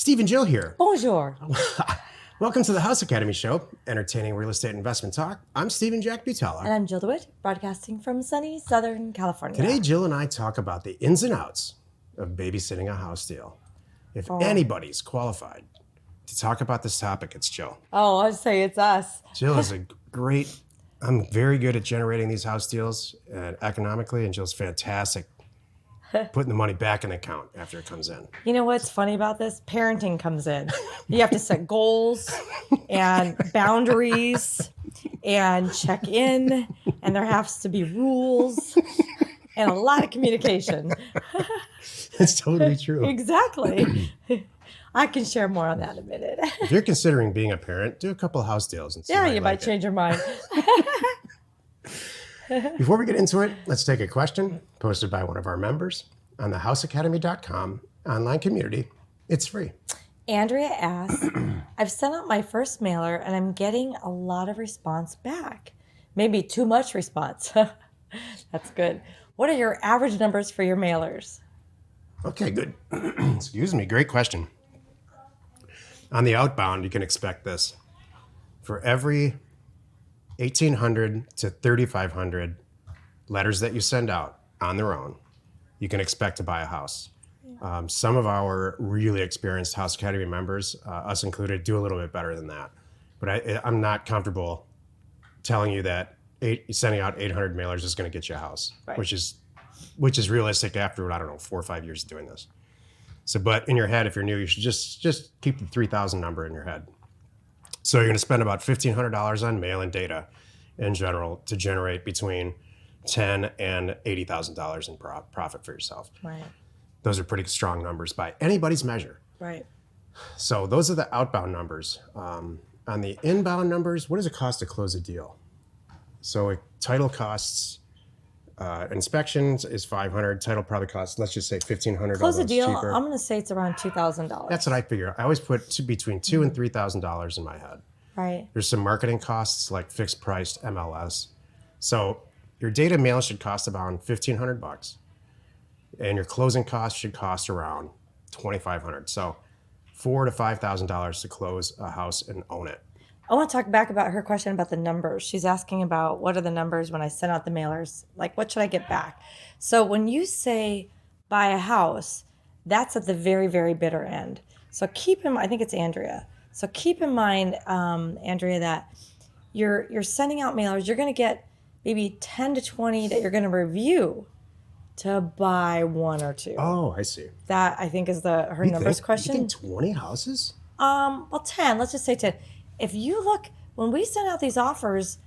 Steve and Jill here. Bonjour. Welcome to the House Academy Show, entertaining real estate investment talk. I'm Stephen Jack Butala. And I'm Jill DeWitt, broadcasting from sunny Southern California. Today, Jill and I talk about the ins and outs of babysitting a house deal. If anybody's qualified to talk about this topic, it's Jill. Oh, I'd say it's us. Jill is I'm very good at generating these house deals economically, and Jill's fantastic putting the money back in the account after it comes in. You know what's funny about this? Parenting comes in. You have to set goals and boundaries and check in, and there has to be rules and a lot of communication. It's totally true. Exactly. I can share more on that in a minute. If you're considering being a parent, do a couple of house deals and see how you might change your mind. Before we get into it, let's take a question posted by one of our members on the houseacademy.com online community. It's free. Andrea asks, I've sent out my first mailer and I'm getting a lot of response back. Maybe too much response. That's good. What are your average numbers for your mailers? Okay, good. Excuse me. Great question. On the outbound, you can expect this. For every 1,800 to 3,500 letters that you send out on their own, you can expect to buy a house. Some of our really experienced House Academy members, us included, do a little bit better than that. But I'm not comfortable telling you that sending out 800 mailers is going to get you a house, right, which is realistic after, 4 or 5 years of doing this. So, but in your head, if you're new, you should just keep the 3,000 number in your head. So you're going to spend about $1,500 on mail and data in general to generate between $10,000 and $80,000 in profit for yourself. Right. Those are pretty strong numbers by anybody's measure. Right. So those are the outbound numbers. On the inbound numbers, what does it cost to close a deal? So title costs, inspections is $500. Title probably costs, let's just say $1,500. Close a deal, cheaper. I'm going to say it's around $2,000. That's what I figure. I always put between $2,000 and $3,000 in my head. Right. There's some marketing costs like fixed priced MLS. So your data mail should cost about $1,500, and your closing costs should cost around $2,500. So $4,000 to $5,000 to close a house and own it. I want to talk back about her question about the numbers. She's asking about what are the numbers when I send out the mailers? Like, what should I get back? So when you say buy a house, that's at the very, very bitter end. So keep in mind, I think it's Andrea. So keep in mind, Andrea, that you're sending out mailers. You're going to get maybe 10 to 20 that you're going to review to buy one or two. Oh, I see. That, I think, is her numbers question. You think 20 houses? Well, 10. Let's just say 10. If you look, when we send out these offers,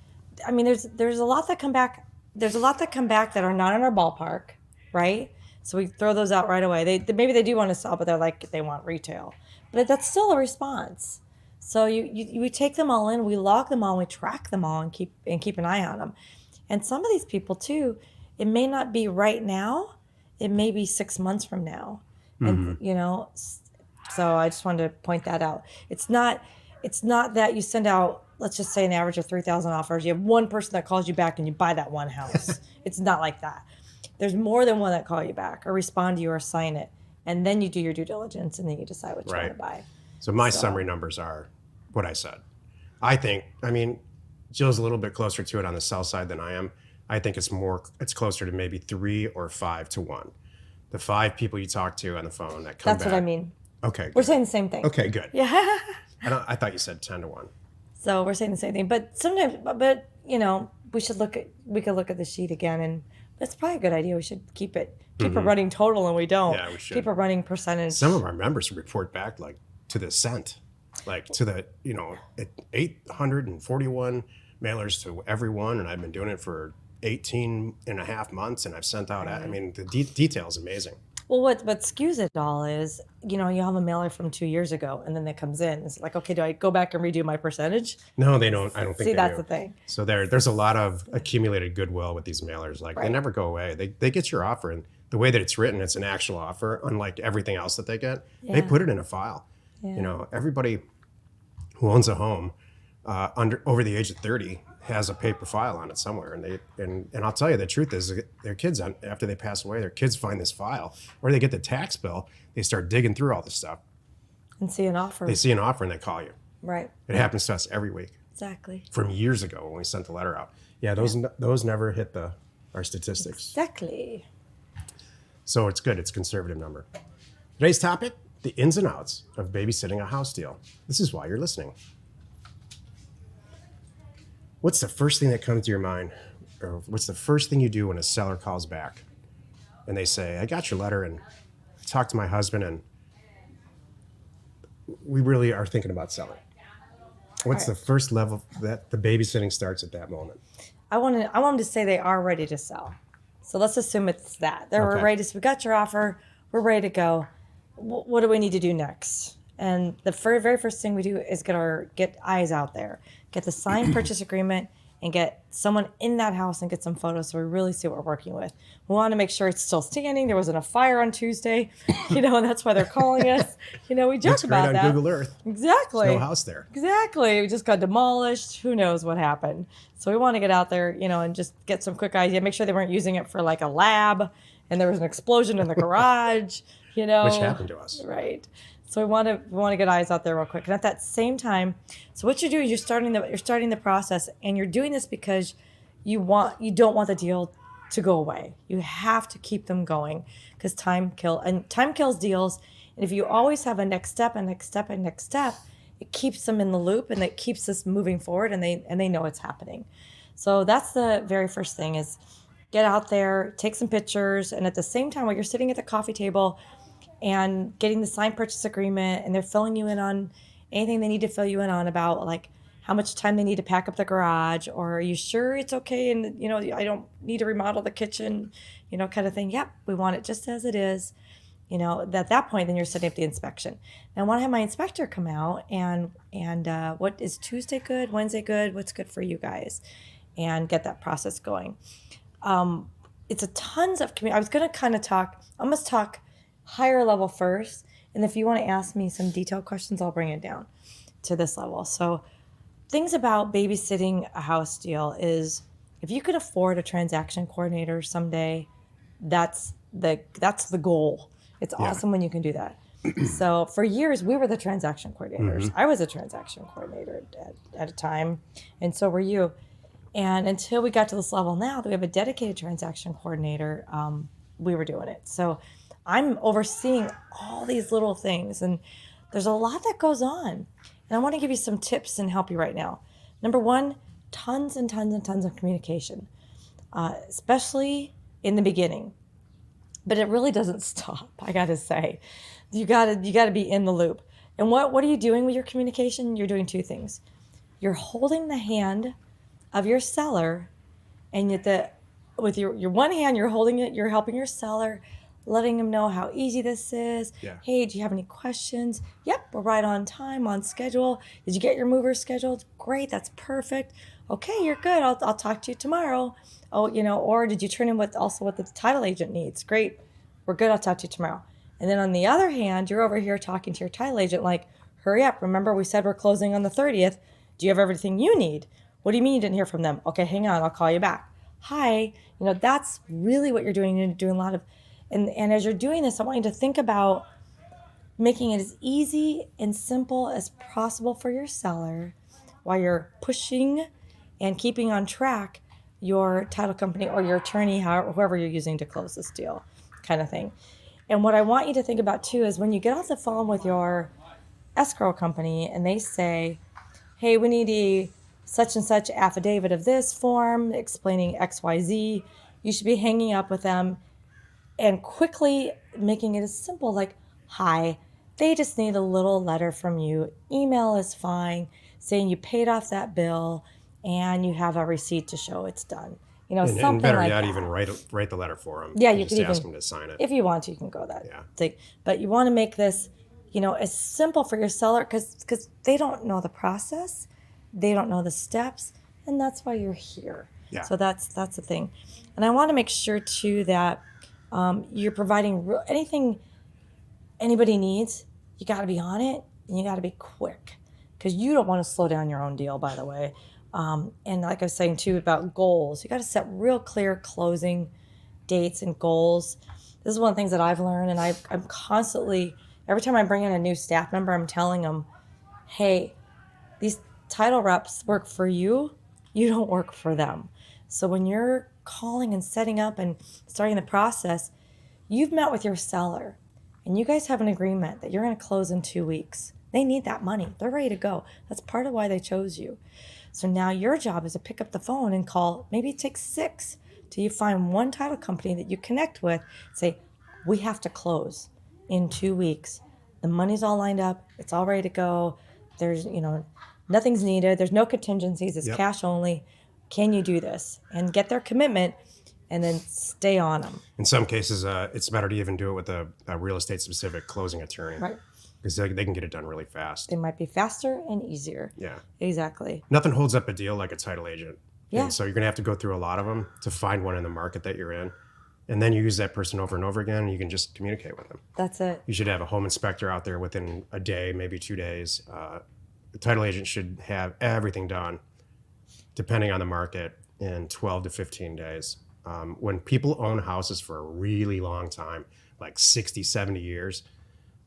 I mean, there's a lot that come back. There's a lot that come back that are not in our ballpark, right? So we throw those out right away. Maybe they do want to sell, but they want retail. But that's still a response. So we take them all in, we log them all, we track them all, and keep an eye on them. And some of these people too, it may not be right now. It may be 6 months from now, and So I just wanted to point that out. It's not that you send out, let's just say, an average of 3,000 offers. You have one person that calls you back and you buy that one house. It's not like that. There's more than one that call you back or respond to you or sign it. And then you do your due diligence and then you decide what you want to buy. So my summary numbers are what I said. I mean, Jill's a little bit closer to it on the sell side than I am. I think it's closer to maybe 3 or 5 to 1. The 5 people you talk to on the phone that come back. That's what I mean. Okay. We're saying the same thing. Okay, good. Yeah. I thought you said 10 to 1. So we're saying the same thing. But sometimes, we could look at the sheet again, and that's probably a good idea. We should keep a running total, and we don't. Yeah, we should. Keep a running percentage. Some of our members report back like to the cent, like to the, 841 mailers to everyone, and I've been doing it for 18 and a half months, and I've sent out, I mean, the detail is amazing. Well, what skews it all is, you have a mailer from 2 years ago, and then it comes in. It's like, okay, do I go back and redo my percentage? No, they don't. I don't think See, they that's do. the thing. So there's a lot of accumulated goodwill with these mailers. Like, They never go away. They get your offer, and the way that it's written, it's an actual offer, unlike everything else that they get. Yeah. They put it in a file. Yeah. Everybody who owns a home over the age of 30 has a paper file on it somewhere, and I'll tell you, the truth is, their kids, after they pass away, their kids find this file, or they get the tax bill, they start digging through all this stuff, And see an offer. They see an offer and they call you. Right. It happens to us every week. Exactly. From years ago when we sent the letter out. Yeah, those never hit our statistics. Exactly. So it's good. It's a conservative number. Today's topic, the ins and outs of babysitting a house deal. This is why you're listening. What's the first thing that comes to your mind? Or what's the first thing you do when a seller calls back and they say, I got your letter and I talked to my husband and we really are thinking about selling. What's the first level that the babysitting starts at that moment? I want them to say they are ready to sell. So let's assume it's that. We're ready to, we got your offer. We're ready to go. What do we need to do next? And the very first thing we do is get eyes out there, get the signed purchase agreement, and get someone in that house and get some photos so we really see what we're working with. We want to make sure it's still standing. There wasn't a fire on Tuesday, and that's why they're calling us. We joke about that. Looks great on Google Earth. Exactly. There's no house there. Exactly. We just got demolished. Who knows what happened? So we want to get out there, and just get some quick idea. Make sure they weren't using it for like a lab, and there was an explosion in the garage. Which happened to us. Right. So we want to get eyes out there real quick. And at that same time, so what you do is you're starting the process, and you're doing this because you don't want the deal to go away. You have to keep them going because time kills deals. And if you always have a next step, it keeps them in the loop and it keeps us moving forward, and they know it's happening. So that's the very first thing is get out there, take some pictures, and at the same time while you're sitting at the coffee table and getting the signed purchase agreement, and they're filling you in on anything they need to fill you in on about like how much time they need to pack up the garage, or are you sure it's okay? And I don't need to remodel the kitchen, kind of thing. Yep, we want it just as it is. At that point, then you're setting up the inspection. And I want to have my inspector come out and what is Tuesday good, Wednesday good, what's good for you guys, and get that process going. It's a tons of I was going to kind of I'm going to talk higher level first, and if you want to ask me some detailed questions, I'll bring it down to this level. So things about babysitting a house deal is if you could afford a transaction coordinator someday, that's the goal. It's awesome when you can do that. So for years, we were the transaction coordinators. I was a transaction coordinator at a time, and so were you. And until we got to this level now that we have a dedicated transaction coordinator, we were doing it. So I'm overseeing all these little things, and there's a lot that goes on. And I want to give you some tips and help you right now. Number one, tons and tons and tons of communication, especially in the beginning. But it really doesn't stop, I got to say. You got to be in the loop. And what are you doing with your communication? You're doing two things. You're holding the hand of your seller, and with your one hand, you're holding it, you're helping your seller, letting them know how easy this is. Yeah. Hey, do you have any questions? Yep, we're right on time, on schedule. Did you get your movers scheduled? Great, that's perfect. Okay, you're good. I'll talk to you tomorrow. Oh, or did you turn in what the title agent needs? Great, we're good. I'll talk to you tomorrow. And then on the other hand, you're over here talking to your title agent like, hurry up. Remember we said we're closing on the 30th. Do you have everything you need? What do you mean you didn't hear from them? Okay, hang on, I'll call you back. Hi, that's really what you're doing. You're doing a lot of, and as you're doing this, I want you to think about making it as easy and simple as possible for your seller while you're pushing and keeping on track your title company or your attorney, whoever you're using to close this deal, kind of thing. And what I want you to think about too is when you get off the phone with your escrow company and they say, hey, we need a such and such affidavit of this form explaining XYZ, you should be hanging up with them and quickly making it as simple like, hi, they just need a little letter from you. Email is fine, saying you paid off that bill and you have a receipt to show it's done. Something and better like yet, that. even write the letter for them. Yeah, you just could even ask them to sign it. If you want to, you can go that. Yeah. But you want to make this, as simple for your seller because they don't know the process, they don't know the steps, and that's why you're here. Yeah. So that's the thing, and I want to make sure too that you're providing anything anybody needs. You got to be on it, and you got to be quick because you don't want to slow down your own deal, by the way. And like I was saying too about goals, you got to set real clear closing dates and goals. This is one of the things that I've learned, and I'm constantly Every time I bring in a new staff member, I'm telling them, hey, these title reps work for you. You don't work for them. So when you're calling and setting up and starting the process, you've met with your seller and you guys have an agreement that you're going to close in 2 weeks. They need that money. They're ready to go. That's part of why they chose you. So now your job is to pick up the phone and call. Maybe it takes 6 till you find one title company that you connect with. Say, we have to close in 2 weeks. The money's all lined up. It's all ready to go. There's, nothing's needed. There's no contingencies. It's cash only. Can you do this? And get their commitment and then stay on them. In some cases, it's better to even do it with a real estate specific closing attorney. Right. Because they can get it done really fast. They might be faster and easier. Yeah. Exactly. Nothing holds up a deal like a title agent. Yeah. And so you're going to have to go through a lot of them to find one in the market that you're in. And then you use that person over and over again, and you can just communicate with them. That's it. You should have a home inspector out there within a day, maybe 2 days. The title agent should have everything done, depending on the market, in 12 to 15 days. When people own houses for a really long time, like 60, 70 years,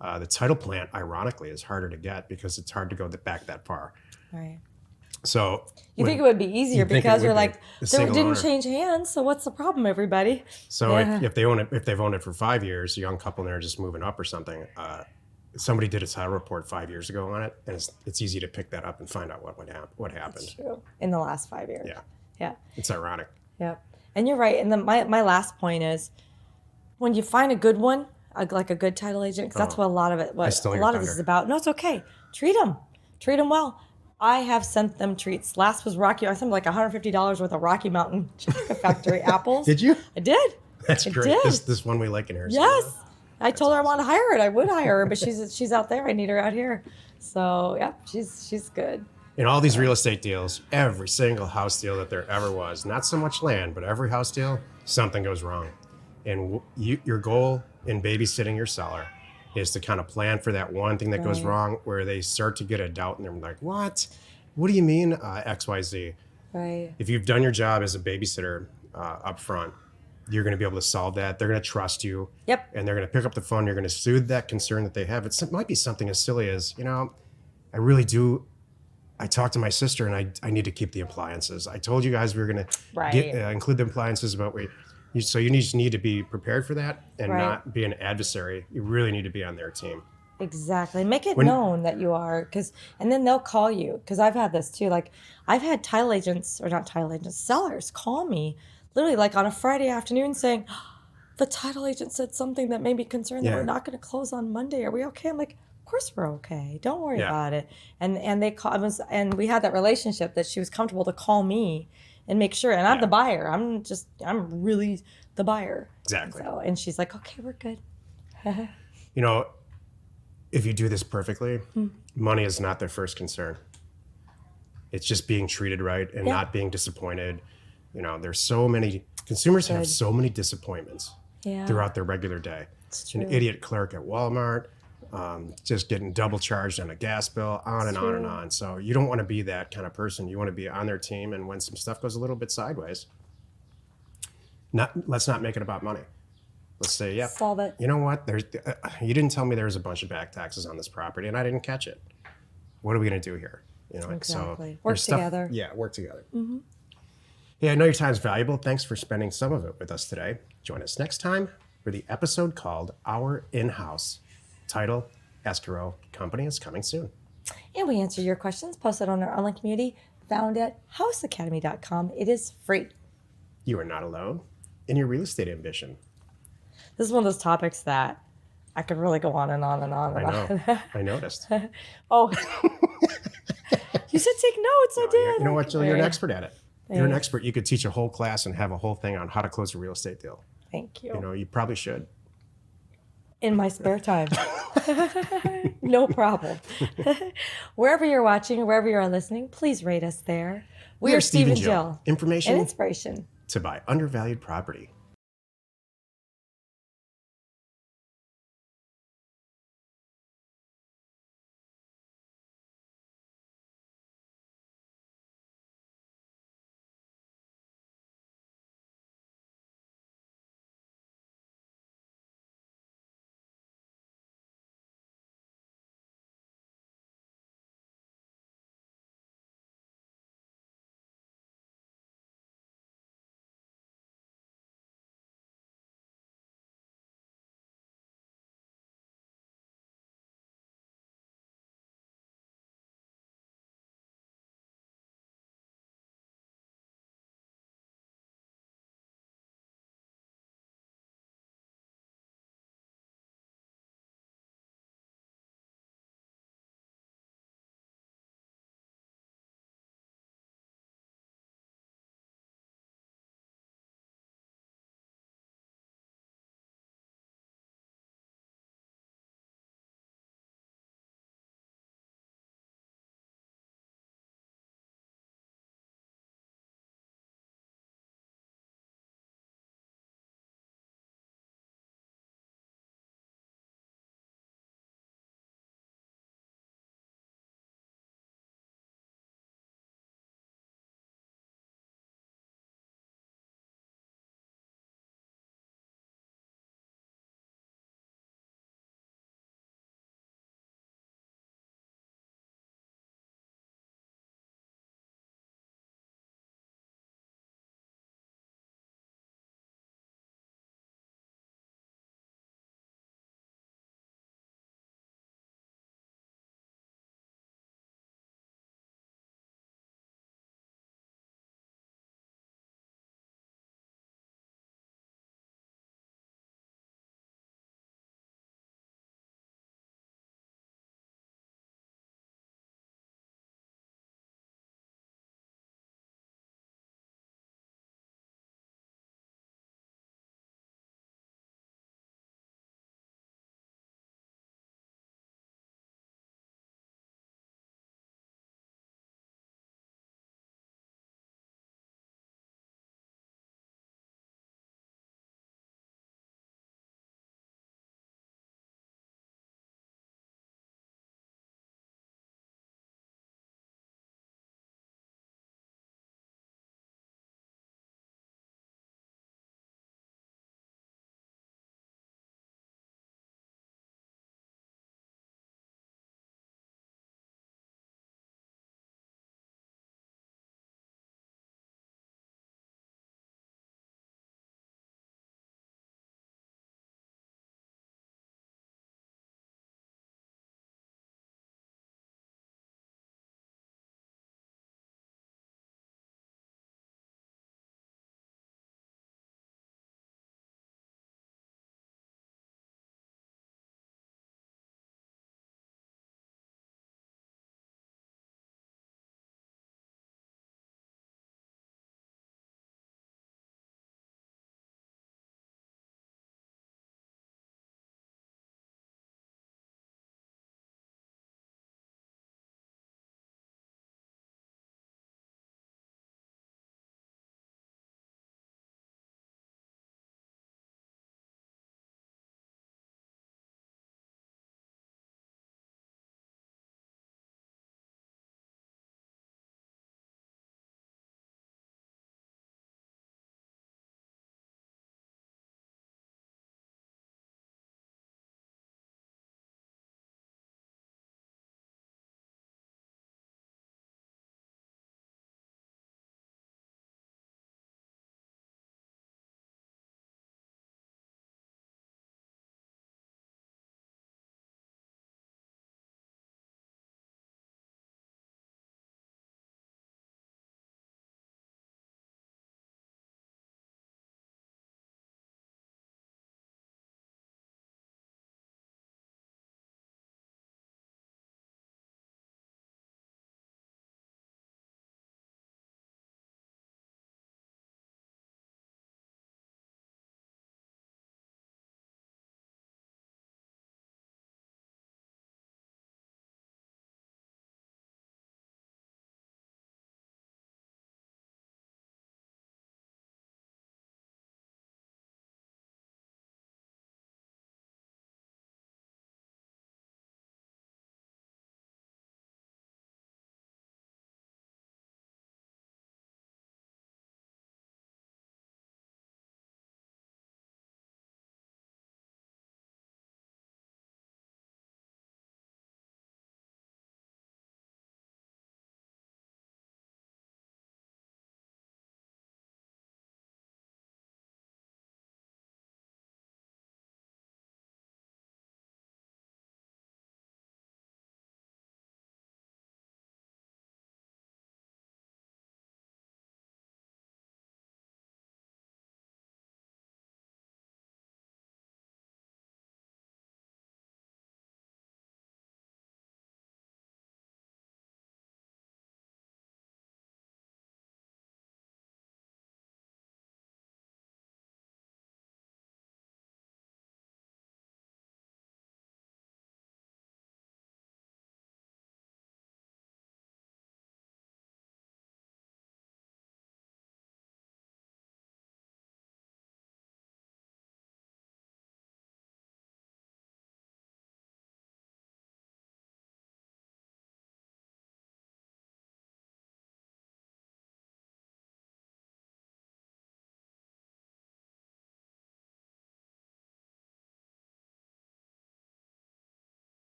the title plant, ironically, is harder to get because it's hard to go back that far. Right. So you think it would be easier because you're like, they didn't owner. change hands, so what's the problem, everybody? So if they've owned it for 5 years, a young couple and they're just moving up or something, somebody did a title report 5 years ago on it, and it's easy to pick that up and find out what happened. That's true. In the last 5 years. Yeah. Yeah. It's ironic. Yeah. And you're right. And my last point is, when you find a good one, like a good title agent, because that's what a lot of this is about. No, it's okay. Treat them well. I have sent them treats. Last was I sent them like $150 worth of Rocky Mountain Chocolate Factory apples. Did you? I did. That's great. This one we like in Arizona. Yes. I told her I want to hire her. I would hire her, but she's out there. I need her out here. So yeah, she's good. In all these real estate deals, every single house deal that there ever was, not so much land, but every house deal, something goes wrong. And your goal in babysitting your seller is to kind of plan for that one thing that goes wrong, where they start to get a doubt and they're like, what do you mean XYZ? Right. If you've done your job as a babysitter up front, you're going to be able to solve that. They're going to trust you. Yep. And they're going to pick up the phone. You're going to soothe that concern that they have. It might be something as silly as, I really do. I talked to my sister and I need to keep the appliances. I told you guys we were going to include the appliances, but so you just need to be prepared for that and not be an adversary. You really need to be on their team. Exactly. Make it known that you are, and then they'll call you. Because I've had this too. Like, I've had sellers call me literally like on a Friday afternoon saying, the title agent said something that made me concerned that we're not going to close on Monday. Are we okay? I'm like, of course we're okay. Don't worry about it. And they call us, and we had that relationship that she was comfortable to call me and make sure. And I'm the buyer. I'm really the buyer. Exactly. And she's like, okay, we're good. If you do this perfectly, money is not their first concern. It's just being treated right and not being disappointed. There's so many consumers have so many disappointments throughout their regular day. It's true. An idiot clerk at Walmart, just getting double charged on a gas bill, on and on and on. So you don't want to be that kind of person. You want to be on their team, and when some stuff goes a little bit sideways, let's not make it about money. Let's say, solve it. You know what? You didn't tell me there was a bunch of back taxes on this property, and I didn't catch it. What are we going to do here? Exactly. So work together. Work together. Mm-hmm. Hey, I know your time is valuable. Thanks for spending some of it with us today. Join us next time for the episode called Our In-House. Title, Escrow Company is coming soon. And we answer your questions posted on our online community found at houseacademy.com. It is free. You are not alone in your real estate ambition. This is one of those topics that I could really go on and on and on and on. I noticed. Oh. You said take notes. I did. You know what, Jill? You're an expert at it. You're an expert. You could teach a whole class and have a whole thing on how to close a real estate deal. Thank you. You probably should. In my spare time. No problem. Wherever you're watching, wherever you're listening, please rate us there. We are Steve and Jill. Information and inspiration to buy undervalued property.